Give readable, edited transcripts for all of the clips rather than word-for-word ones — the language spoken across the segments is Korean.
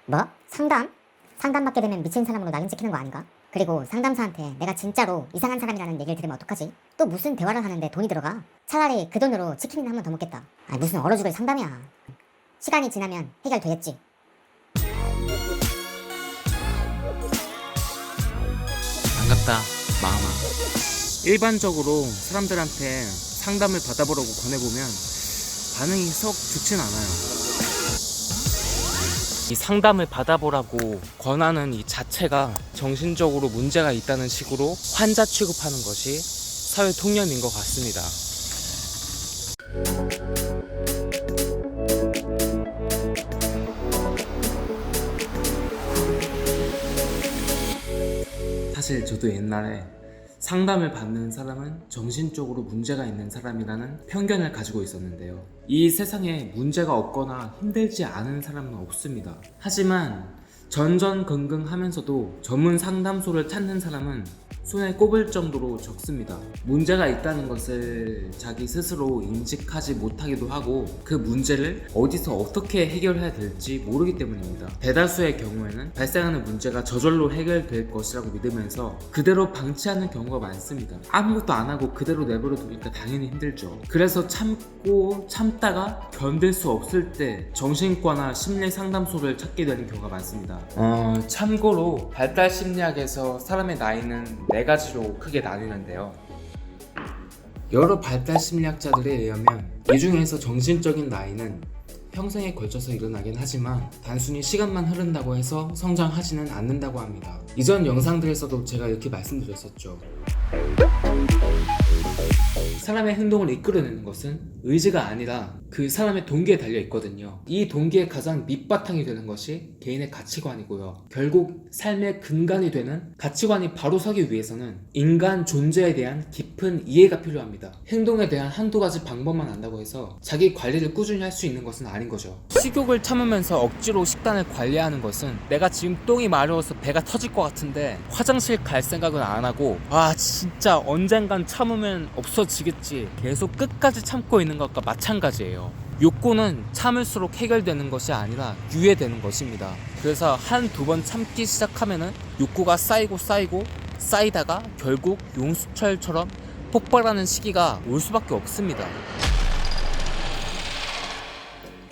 뭐? 상담? 상담 받게 되면 미친 사람으로 낙인 찍히는 거 아닌가? 그리고 상담사한테 내가 진짜로 이상한 사람이라는 얘기를 들으면 어떡하지? 또 무슨 대화를 하는데 돈이 들어가? 차라리 그 돈으로 치킨이나 한 번 더 먹겠다. 아니 무슨 얼어 죽을 상담이야. 시간이 지나면 해결되겠지. 반갑다, 마음아. 일반적으로 사람들한테 상담을 받아보라고 권해보면 반응이 썩 좋진 않아요. 이 상담을 받아보라고 권하는 이 자체가 정신적으로 문제가 있다는 식으로 환자 취급하는 것이 사회 통념인 것 같습니다. 사실 저도 옛날에 상담을 받는 사람은 정신적으로 문제가 있는 사람이라는 편견을 가지고 있었는데요. 이 세상에 문제가 없거나 힘들지 않은 사람은 없습니다. 하지만 전전긍긍하면서도 전문 상담소를 찾는 사람은 손에 꼽을 정도로 적습니다. 문제가 있다는 것을 자기 스스로 인식하지 못하기도 하고 그 문제를 어디서 어떻게 해결해야 될지 모르기 때문입니다. 대다수의 경우에는 발생하는 문제가 저절로 해결될 것이라고 믿으면서 그대로 방치하는 경우가 많습니다. 아무것도 안 하고 그대로 내버려 두니까 당연히 힘들죠. 그래서 참고 참다가 견딜 수 없을 때 정신과나 심리상담소를 찾게 되는 경우가 많습니다. 참고로 발달심리학에서 사람의 나이는 4가지로 크게 나뉘는데요. 여러 발달심리학자들에 의하면 이 중에서 정신적인 나이는 평생에 걸쳐서 일어나긴 하지만 단순히 시간만 흐른다고 해서 성장하지는 않는다고 합니다. 이전 영상들에서도 제가 이렇게 말씀드렸었죠. 사람의 행동을 이끌어내는 것은 의지가 아니라 그 사람의 동기에 달려 있거든요. 이 동기의 가장 밑바탕이 되는 것이 개인의 가치관이고요. 결국 삶의 근간이 되는 가치관이 바로 서기 위해서는 인간 존재에 대한 깊은 이해가 필요합니다. 행동에 대한 한두 가지 방법만 안다고 해서 자기 관리를 꾸준히 할 수 있는 것은 아닌 거죠. 식욕을 참으면서 억지로 식단을 관리하는 것은 내가 지금 똥이 마려워서 배가 터질 것 같은데 화장실 갈 생각은 안 하고 진짜 언젠간 참으면 없어지겠지 계속 끝까지 참고 있는 것과 마찬가지예요. 욕구는 참을수록 해결되는 것이 아니라 유예되는 것입니다. 그래서 한두 번 참기 시작하면은 욕구가 쌓이고 쌓이다가 결국 용수철처럼 폭발하는 시기가 올 수밖에 없습니다.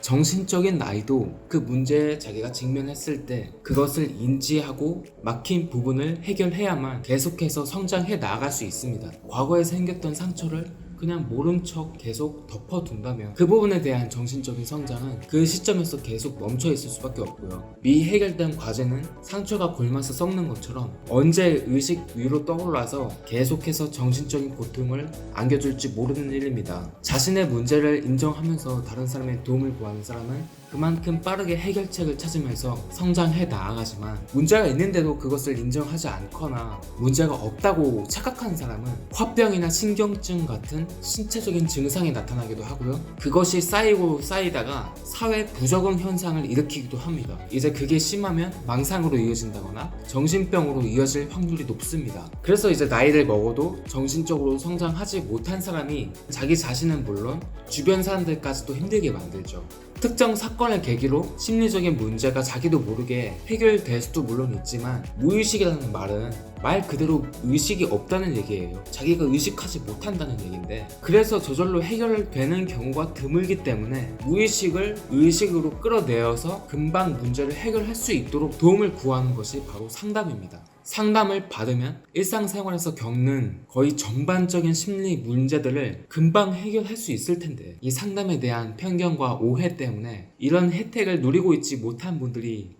정신적인 나이도 그 문제에 자기가 직면했을 때 그것을 인지하고 막힌 부분을 해결해야만 계속해서 성장해 나아갈 수 있습니다. 과거에 생겼던 상처를 그냥 모른 척 계속 덮어둔다면 그 부분에 대한 정신적인 성장은 그 시점에서 계속 멈춰 있을 수밖에 없고요. 미해결된 과제는 상처가 골마서 썩는 것처럼 언제 의식 위로 떠올라서 계속해서 정신적인 고통을 안겨줄지 모르는 일입니다. 자신의 문제를 인정하면서 다른 사람의 도움을 구하는 사람은 그만큼 빠르게 해결책을 찾으면서 성장해 나아가지만 문제가 있는데도 그것을 인정하지 않거나 문제가 없다고 착각하는 사람은 화병이나 신경증 같은 신체적인 증상이 나타나기도 하고요. 그것이 쌓이고 쌓이다가 사회 부적응 현상을 일으키기도 합니다. 이제 그게 심하면 망상으로 이어진다거나 정신병으로 이어질 확률이 높습니다. 그래서 이제 나이를 먹어도 정신적으로 성장하지 못한 사람이 자기 자신은 물론 주변 사람들까지도 힘들게 만들죠. 특정 사건을 계기로 심리적인 문제가 자기도 모르게 해결될 수도 물론 있지만 무의식이라는 말은 말 그대로 의식이 없다는 얘기예요. 자기가 의식하지 못한다는 얘기인데 그래서 저절로 해결되는 경우가 드물기 때문에 무의식을 의식으로 끌어내어서 금방 문제를 해결할 수 있도록 도움을 구하는 것이 바로 상담입니다. 상담을 받으면 일상생활에서 겪는 거의 전반적인 심리 문제들을 금방 해결할 수 있을 텐데 이 상담에 대한 편견과 오해 때문에 이런 혜택을 누리고 있지 못한 분들이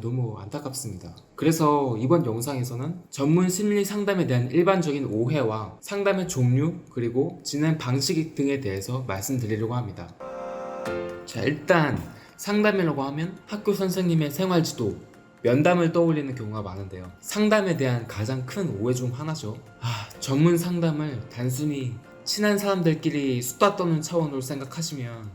너무 안타깝습니다. 그래서 이번 영상에서는 전문 심리 상담에 대한 일반적인 오해와 상담의 종류 그리고 진행 방식 등에 대해서 말씀드리려고 합니다. 자, 일단 상담이라고 하면 학교 선생님의 생활지도 면담을 떠올리는 경우가 많은데요. 상담에 대한 가장 큰 오해 중 하나죠. 전문 상담을 단순히 친한 사람들끼리 수다 떠는 차원으로 생각하시면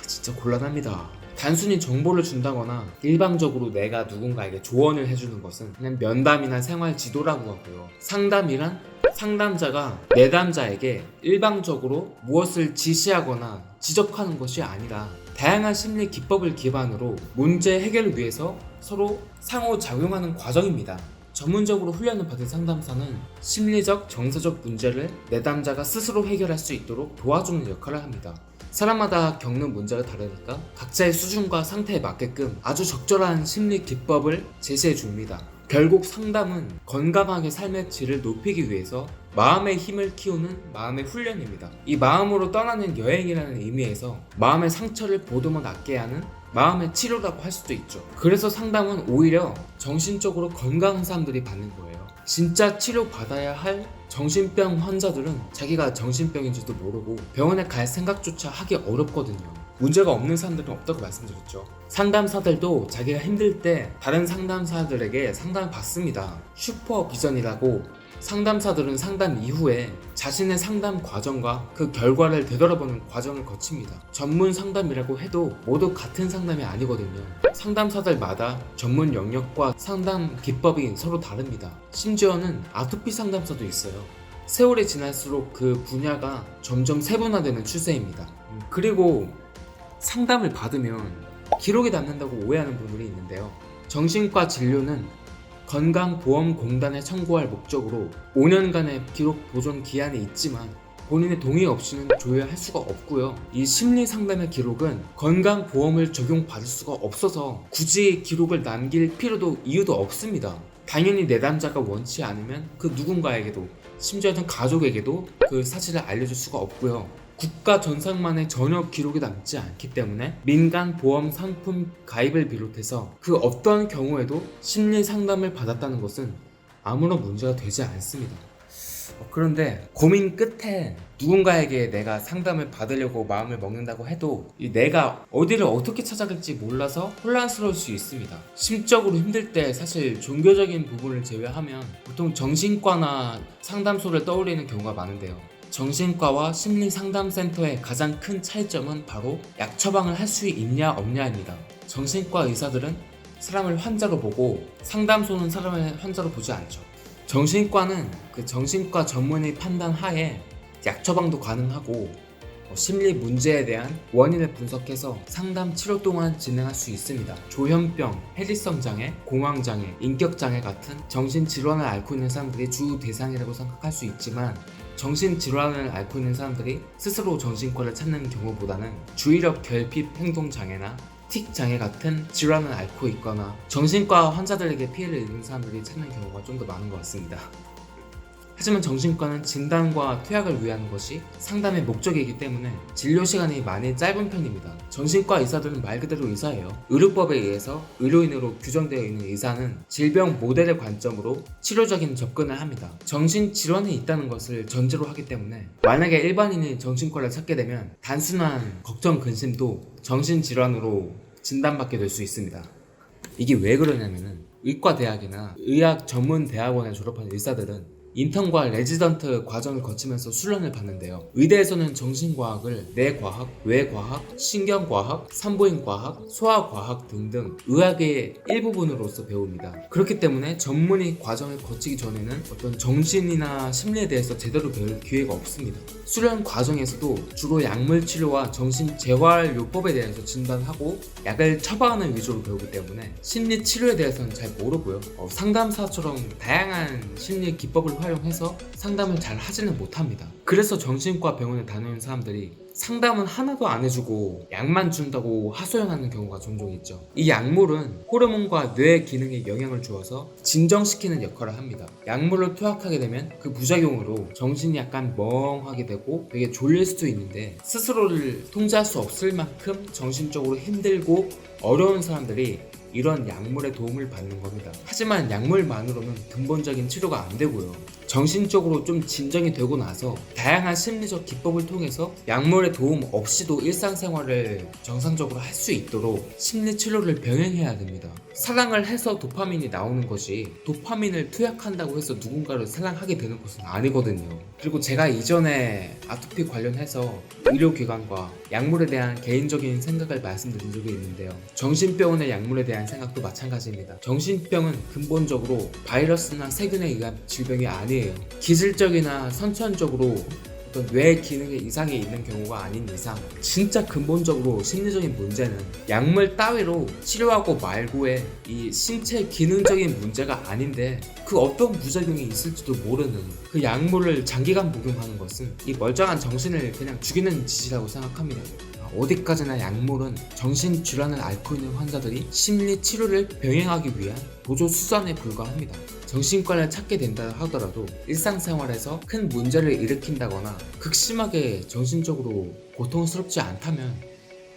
진짜 곤란합니다. 단순히 정보를 준다거나 일방적으로 내가 누군가에게 조언을 해주는 것은 그냥 면담이나 생활 지도라고 하고요. 상담이란 상담자가 내담자에게 일방적으로 무엇을 지시하거나 지적하는 것이 아니라 다양한 심리 기법을 기반으로 문제 해결을 위해서 서로 상호작용하는 과정입니다. 전문적으로 훈련을 받은 상담사는 심리적, 정서적 문제를 내담자가 스스로 해결할 수 있도록 도와주는 역할을 합니다. 사람마다 겪는 문제가 다르니까 각자의 수준과 상태에 맞게끔 아주 적절한 심리 기법을 제시해 줍니다. 결국 상담은 건강하게 삶의 질을 높이기 위해서 마음의 힘을 키우는 마음의 훈련입니다. 이 마음으로 떠나는 여행이라는 의미에서 마음의 상처를 보듬어 낫게 하는 마음의 치료라고 할 수도 있죠. 그래서 상담은 오히려 정신적으로 건강한 사람들이 받는 거예요. 진짜 치료받아야 할 정신병 환자들은 자기가 정신병인지도 모르고 병원에 갈 생각조차 하기 어렵거든요. 문제가 없는 사람들은 없다고 말씀드렸죠. 상담사들도 자기가 힘들 때 다른 상담사들에게 상담을 받습니다. 슈퍼비전이라고 상담사들은 상담 이후에 자신의 상담 과정과 그 결과를 되돌아보는 과정을 거칩니다. 전문 상담이라고 해도 모두 같은 상담이 아니거든요. 상담사들마다 전문 영역과 상담 기법이 서로 다릅니다. 심지어는 아토피 상담사도 있어요. 세월이 지날수록 그 분야가 점점 세분화되는 추세입니다. 그리고 상담을 받으면 기록이 남는다고 오해하는 분들이 있는데요. 정신과 진료는 건강보험공단에 청구할 목적으로 5년간의 기록 보존 기한이 있지만 본인의 동의 없이는 조회할 수가 없고요. 이 심리상담의 기록은 건강보험을 적용받을 수가 없어서 굳이 기록을 남길 필요도 이유도 없습니다. 당연히 내담자가 원치 않으면 그 누군가에게도 심지어는 가족에게도 그 사실을 알려줄 수가 없고요. 국가 전상만에 전혀 기록이 남지 않기 때문에 민간 보험 상품 가입을 비롯해서 그 어떤 경우에도 심리 상담을 받았다는 것은 아무런 문제가 되지 않습니다. 그런데 고민 끝에 누군가에게 내가 상담을 받으려고 마음을 먹는다고 해도 내가 어디를 어떻게 찾아갈지 몰라서 혼란스러울 수 있습니다. 심적으로 힘들 때 사실 종교적인 부분을 제외하면 보통 정신과나 상담소를 떠올리는 경우가 많은데요. 정신과와 심리상담센터의 가장 큰 차이점은 바로 약 처방을 할 수 있냐 없냐입니다. 정신과 의사들은 사람을 환자로 보고 상담소는 사람을 환자로 보지 않죠. 정신과는 그 정신과 전문의 판단 하에 약 처방도 가능하고 심리 문제에 대한 원인을 분석해서 상담 치료 동안 진행할 수 있습니다. 조현병, 해지성 장애, 공황 장애, 인격 장애 같은 정신질환을 앓고 있는 사람들이 주 대상이라고 생각할 수 있지만 정신질환을 앓고 있는 사람들이 스스로 정신과를 찾는 경우보다는 주의력 결핍 행동 장애나 틱 장애 같은 질환을 앓고 있거나 정신과 환자들에게 피해를 입은 사람들이 찾는 경우가 좀 더 많은 것 같습니다. 하지만 정신과는 진단과 투약을 위한 것이 상담의 목적이기 때문에 진료 시간이 많이 짧은 편입니다. 정신과 의사들은 말 그대로 의사예요. 의료법에 의해서 의료인으로 규정되어 있는 의사는 질병 모델의 관점으로 치료적인 접근을 합니다. 정신질환이 있다는 것을 전제로 하기 때문에 만약에 일반인이 정신과를 찾게 되면 단순한 걱정 근심도 정신질환으로 진단받게 될 수 있습니다. 이게 왜 그러냐면은 의과대학이나 의학 전문 대학원에 졸업한 의사들은 인턴과 레지던트 과정을 거치면서 수련을 받는데요. 의대에서는 정신과학을 뇌과학, 외과학, 신경과학, 산부인과학, 소아과학 등등 의학의 일부분으로서 배웁니다. 그렇기 때문에 전문의 과정을 거치기 전에는 어떤 정신이나 심리에 대해서 제대로 배울 기회가 없습니다. 수련 과정에서도 주로 약물 치료와 정신재활요법에 대해서 진단하고 약을 처방하는 위주로 배우기 때문에 심리 치료에 대해서는 잘 모르고요. 상담사처럼 다양한 심리 기법을 활용해서 상담을 잘 하지는 못합니다. 그래서 정신과 병원에 다니는 사람들이 상담은 하나도 안 해주고 약만 준다고 하소연하는 경우가 종종 있죠. 이 약물은 호르몬과 뇌 기능에 영향을 주어서 진정시키는 역할을 합니다. 약물을 투약하게 되면 그 부작용으로 정신이 약간 멍하게 되고 되게 졸릴 수도 있는데 스스로를 통제할 수 없을 만큼 정신적으로 힘들고 어려운 사람들이 이런 약물의 도움을 받는 겁니다. 하지만 약물만으로는 근본적인 치료가 안 되고요. 정신적으로 좀 진정이 되고 나서 다양한 심리적 기법을 통해서 약물의 도움 없이도 일상생활을 정상적으로 할 수 있도록 심리치료를 병행해야 됩니다. 사랑을 해서 도파민이 나오는 것이 도파민을 투약한다고 해서 누군가를 사랑하게 되는 것은 아니거든요. 그리고 제가 이전에 아토피 관련해서 의료기관과 약물에 대한 개인적인 생각을 말씀드린 적이 있는데요. 정신병원의 약물에 대한 생각도 마찬가지입니다. 정신병은 근본적으로 바이러스나 세균에 의한 질병이 아니에요. 기질적이나 선천적으로 어떤 뇌 기능에 이상이 있는 경우가 아닌 이상 진짜 근본적으로 심리적인 문제는 약물 따위로 치료하고 말고의 이 신체 기능적인 문제가 아닌데 그 어떤 부작용이 있을지도 모르는 그 약물을 장기간 복용하는 것은 이 멀쩡한 정신을 그냥 죽이는 짓이라고 생각합니다. 어디까지나 약물은 정신질환을 앓고 있는 환자들이 심리치료를 병행하기 위한 보조수단에 불과합니다. 정신과를 찾게 된다 하더라도 일상생활에서 큰 문제를 일으킨다거나 극심하게 정신적으로 고통스럽지 않다면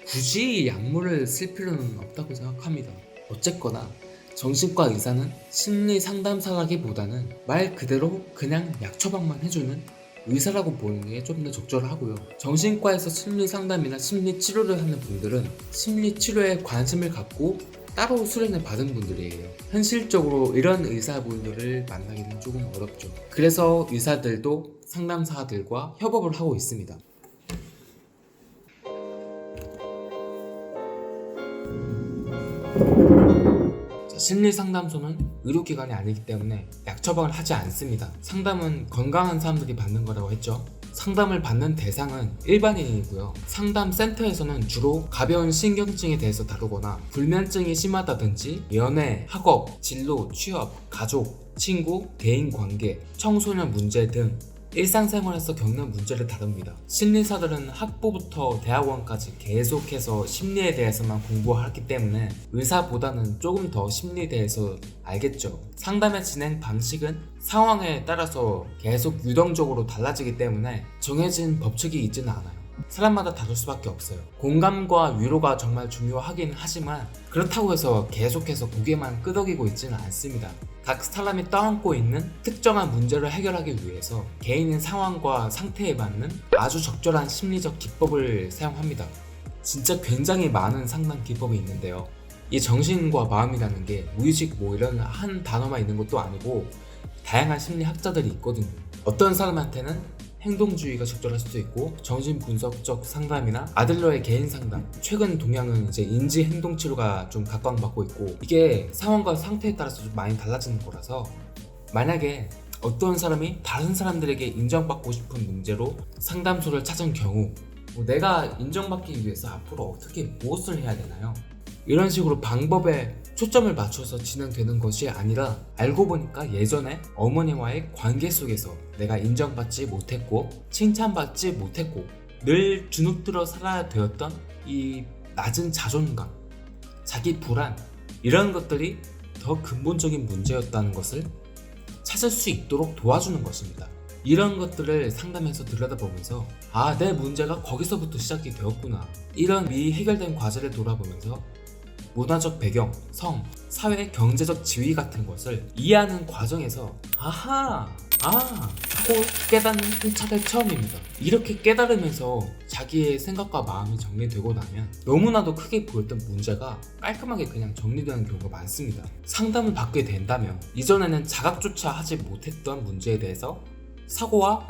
굳이 약물을 쓸 필요는 없다고 생각합니다. 어쨌거나 정신과 의사는 심리 상담사라기보다는 말 그대로 그냥 약 처방만 해주는 의사라고 보는 게 좀 더 적절하고요. 정신과에서 심리 상담이나 심리 치료를 하는 분들은 심리 치료에 관심을 갖고 따로 수련을 받은 분들이에요. 현실적으로 이런 의사분들을 만나기는 조금 어렵죠. 그래서 의사들도 상담사들과 협업을 하고 있습니다. 심리상담소는 의료기관이 아니기 때문에 약 처방을 하지 않습니다. 상담은 건강한 사람들이 받는 거라고 했죠. 상담을 받는 대상은 일반인이고요. 상담센터에서는 주로 가벼운 신경증에 대해서 다루거나 불면증이 심하다든지 연애, 학업, 진로, 취업, 가족, 친구, 대인관계, 청소년 문제 등 일상생활에서 겪는 문제를 다룹니다. 심리사들은 학부부터 대학원까지 계속해서 심리에 대해서만 공부하기 때문에 의사보다는 조금 더 심리에 대해서 알겠죠. 상담의 진행 방식은 상황에 따라서 계속 유동적으로 달라지기 때문에 정해진 법칙이 있지는 않아요. 사람마다 다를 수밖에 없어요. 공감과 위로가 정말 중요하긴 하지만 그렇다고 해서 계속해서 고개만 끄덕이고 있지는 않습니다. 각 사람이 떠안고 있는 특정한 문제를 해결하기 위해서 개인의 상황과 상태에 맞는 아주 적절한 심리적 기법을 사용합니다. 진짜 굉장히 많은 상담 기법이 있는데요. 이 정신과 마음이라는 게 무의식 이런 한 단어만 있는 것도 아니고 다양한 심리학자들이 있거든요. 어떤 사람한테는 행동주의가 적절할 수도 있고 정신분석적 상담이나 아들러의 개인 상담, 최근 동향은 이제 인지행동치료가 좀 각광받고 있고 이게 상황과 상태에 따라서 좀 많이 달라지는 거라서 만약에 어떤 사람이 다른 사람들에게 인정받고 싶은 문제로 상담소를 찾은 경우 내가 인정받기 위해서 앞으로 어떻게 무엇을 해야 되나요? 이런 식으로 방법에 초점을 맞춰서 진행되는 것이 아니라 알고 보니까 예전에 어머니와의 관계 속에서 내가 인정받지 못했고 칭찬받지 못했고 늘 주눅들어 살아야 되었던 이 낮은 자존감, 자기 불안 이런 것들이 더 근본적인 문제였다는 것을 찾을 수 있도록 도와주는 것입니다. 이런 것들을 상담해서 들여다보면서 내 문제가 거기서부터 시작이 되었구나, 이런 미해결된 과제를 돌아보면서 문화적 배경, 성, 사회, 경제적 지위 같은 것을 이해하는 과정에서 하고 깨닫는 통찰의 처음입니다. 이렇게 깨달으면서 자기의 생각과 마음이 정리되고 나면 너무나도 크게 보였던 문제가 깔끔하게 그냥 정리되는 경우가 많습니다. 상담을 받게 된다면 이전에는 자각조차 하지 못했던 문제에 대해서 사고와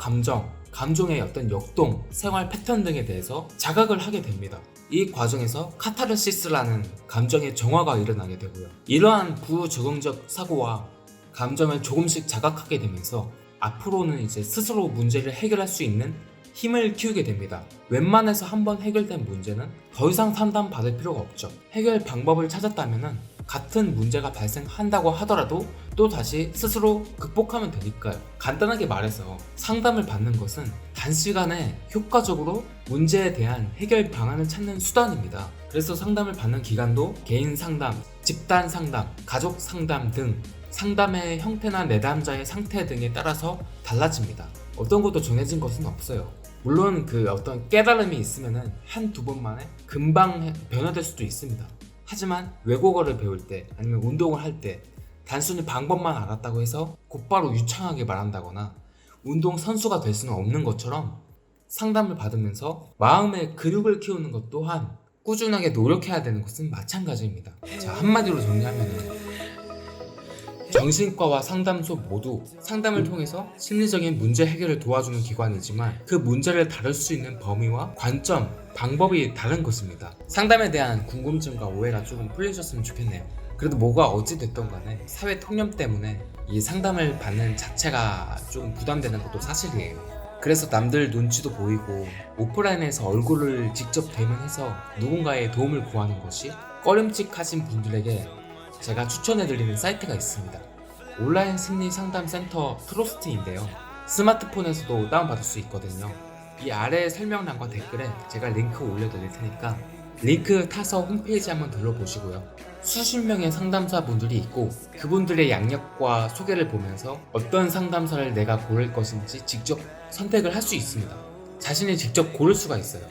감정의 어떤 역동, 생활 패턴 등에 대해서 자각을 하게 됩니다. 이 과정에서 카타르시스라는 감정의 정화가 일어나게 되고요. 이러한 부적응적 사고와 감정을 조금씩 자각하게 되면서 앞으로는 이제 스스로 문제를 해결할 수 있는 힘을 키우게 됩니다. 웬만해서 한번 해결된 문제는 더 이상 상담받을 필요가 없죠. 해결 방법을 찾았다면 같은 문제가 발생한다고 하더라도 또 다시 스스로 극복하면 되니까요. 간단하게 말해서 상담을 받는 것은 단시간에 효과적으로 문제에 대한 해결 방안을 찾는 수단입니다. 그래서 상담을 받는 기간도 개인 상담, 집단 상담, 가족 상담 등 상담의 형태나 내담자의 상태 등에 따라서 달라집니다. 어떤 것도 정해진 것은 없어요. 물론 어떤 깨달음이 있으면은 한두 번 만에 금방 변화될 수도 있습니다. 하지만 외국어를 배울 때 아니면 운동을 할 때 단순히 방법만 알았다고 해서 곧바로 유창하게 말한다거나 운동 선수가 될 수는 없는 것처럼 상담을 받으면서 마음의 근육을 키우는 것 또한 꾸준하게 노력해야 되는 것은 마찬가지입니다. 자, 한마디로 정리하면 정신과와 상담소 모두 상담을 통해서 심리적인 문제 해결을 도와주는 기관이지만 그 문제를 다룰 수 있는 범위와 관점, 방법이 다른 것입니다. 상담에 대한 궁금증과 오해가 조금 풀리셨으면 좋겠네요. 그래도 뭐가 어찌 됐던 간에 사회 통념 때문에 이 상담을 받는 자체가 조금 부담되는 것도 사실이에요. 그래서 남들 눈치도 보이고 오프라인에서 얼굴을 직접 대면해서 누군가의 도움을 구하는 것이 꺼림칙하신 분들에게 제가 추천해드리는 사이트가 있습니다. 온라인 심리 상담 센터 트로스트인데요. 스마트폰에서도 다운받을 수 있거든요. 이 아래 설명란과 댓글에 제가 링크 올려드릴 테니까 링크 타서 홈페이지 한번 둘러보시고요. 수십 명의 상담사분들이 있고 그분들의 양력과 소개를 보면서 어떤 상담사를 내가 고를 것인지 직접 선택을 할 수 있습니다. 자신이 직접 고를 수가 있어요.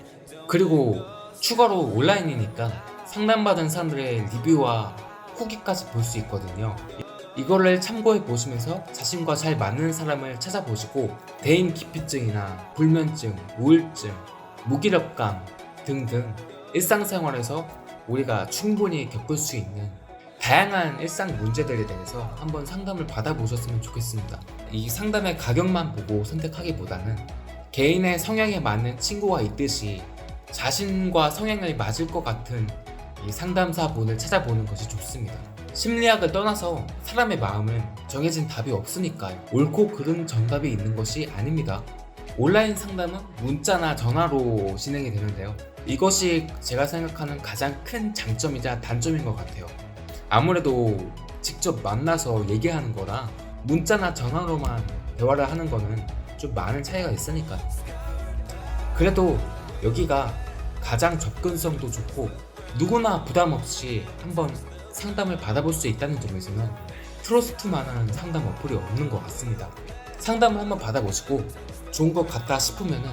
그리고 추가로 온라인이니까 상담받은 사람들의 리뷰와 후기까지 볼 수 있거든요. 이거를 참고해 보시면서 자신과 잘 맞는 사람을 찾아보시고 대인 기피증이나 불면증, 우울증, 무기력감 등등 일상생활에서 우리가 충분히 겪을 수 있는 다양한 일상 문제들에 대해서 한번 상담을 받아보셨으면 좋겠습니다. 이 상담의 가격만 보고 선택하기보다는 개인의 성향에 맞는 친구가 있듯이 자신과 성향이 맞을 것 같은 이 상담사분을 찾아보는 것이 좋습니다. 심리학을 떠나서 사람의 마음은 정해진 답이 없으니까요. 옳고 그른 정답이 있는 것이 아닙니다. 온라인 상담은 문자나 전화로 진행이 되는데요. 이것이 제가 생각하는 가장 큰 장점이자 단점인 것 같아요. 아무래도 직접 만나서 얘기하는 거랑 문자나 전화로만 대화를 하는 거는 좀 많은 차이가 있으니까요. 그래도 여기가 가장 접근성도 좋고 누구나 부담 없이 한번 상담을 받아볼 수 있다는 점에서는 트러스트만한 상담 어플이 없는 것 같습니다. 상담을 한번 받아보시고 좋은 것 같다 싶으면은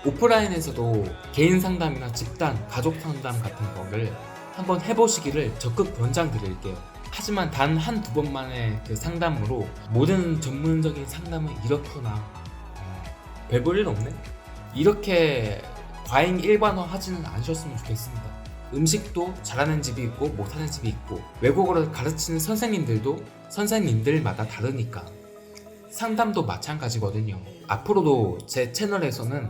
오프라인에서도 개인 상담이나 집단, 가족 상담 같은 거를 한번 해보시기를 적극 권장드릴게요. 하지만 단 한두 번만의 그 상담으로 모든 전문적인 상담은 이렇구나, 별볼 일 없네, 이렇게 과잉 일반화 하지는 않으셨으면 좋겠습니다. 음식도 잘하는 집이 있고 못하는 집이 있고 외국어를 가르치는 선생님들도 선생님들마다 다르니까 상담도 마찬가지거든요. 앞으로도 제 채널에서는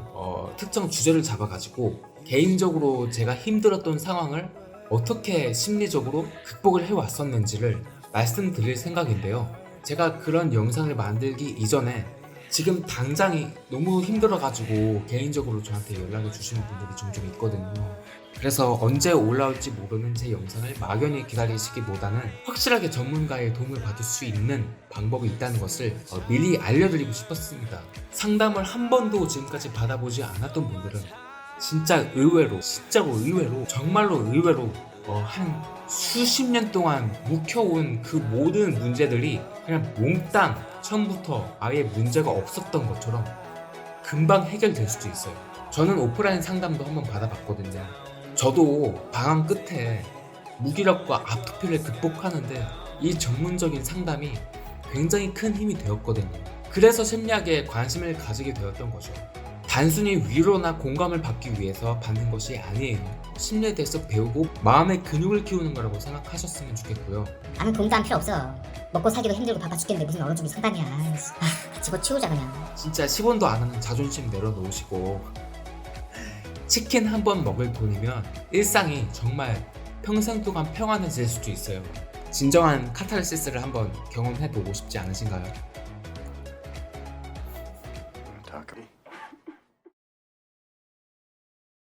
특정 주제를 잡아가지고 개인적으로 제가 힘들었던 상황을 어떻게 심리적으로 극복을 해왔었는지를 말씀드릴 생각인데요. 제가 그런 영상을 만들기 이전에 지금 당장이 너무 힘들어가지고 개인적으로 저한테 연락을 주시는 분들이 종종 있거든요. 그래서 언제 올라올지 모르는 제 영상을 막연히 기다리시기보다는 확실하게 전문가의 도움을 받을 수 있는 방법이 있다는 것을 미리 알려드리고 싶었습니다. 상담을 한 번도 지금까지 받아보지 않았던 분들은 진짜 의외로, 진짜로 의외로, 정말로 의외로 한 수십 년 동안 묵혀온 그 모든 문제들이 그냥 몽땅 처음부터 아예 문제가 없었던 것처럼 금방 해결될 수도 있어요. 저는 오프라인 상담도 한번 받아봤거든요. 저도 방황 끝에 무기력과 아토피를 극복하는데 이 전문적인 상담이 굉장히 큰 힘이 되었거든요. 그래서 심리학에 관심을 가지게 되었던 거죠. 단순히 위로나 공감을 받기 위해서 받는 것이 아니에요. 심리에 대해서 배우고 마음의 근육을 키우는 거라고 생각하셨으면 좋겠고요. 나는 돈도 안 필요 없어. 먹고 살기도 힘들고 바빠 죽겠는데 무슨 어느 쪽이 상담이야. 집어치우자 그냥. 진짜 10원도 안 하는 자존심 내려놓으시고 치킨 한 번 먹을 돈이면 일상이 정말 평생 동안 평안해질 수도 있어요. 진정한 카타르시스를 한번 경험해보고 싶지 않으신가요?